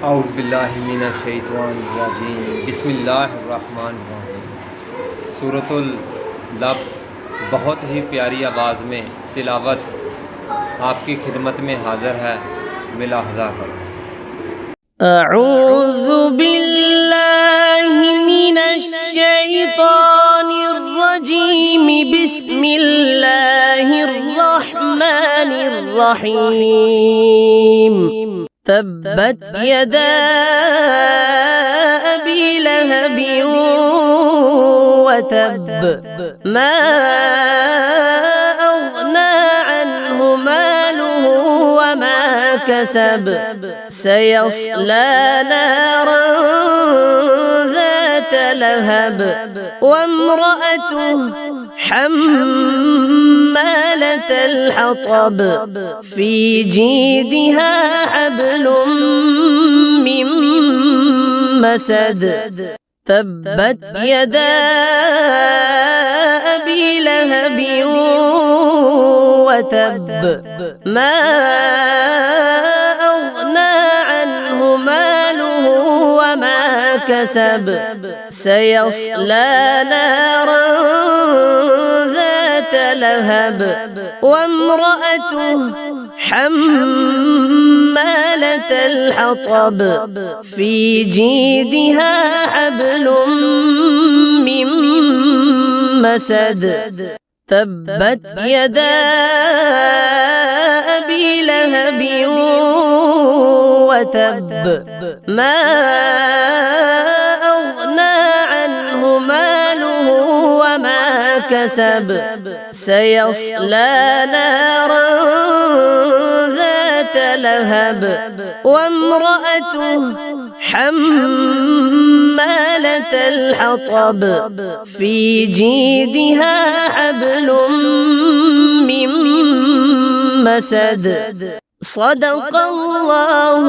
औज़ुबिल्लाहिमिनश्शैतानिर्रजीम बिस्मिल्लाहिर्रहमानिर्रहीम। सूरतुल लब बहुत ही प्यारी आवाज़ में तिलावत आपकी खिदमत में हाज़िर है। मिलाहज़ा करो। अऊज़ु बिल्लाहि मिनश्शैतानिर्रजीम बिस्मिल्लाहिर्रहमानिर्रहीम। तब्बत यदा अबी लहबि व तब मा अग़ना अन्हु मालुहु व मा कसब सयस्ला नारन ذات لهب وامرأته حمالة الحطب في جيدها حبل من مسد تبت يدا أبي لهب وتب ما أغنى عنه ماله وما كسب سيصلى نارا ذات لهب وامرأته حمالة الحطب في جيدها حبل من مسد تبت يدا أبي لهب وتب ما أغنى عنه ماله وما كسب سيصلى نارا ذات لهب وامرأته حمالة الحطب في جيدها حبل من مسد صدق الله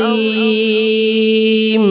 العظيم.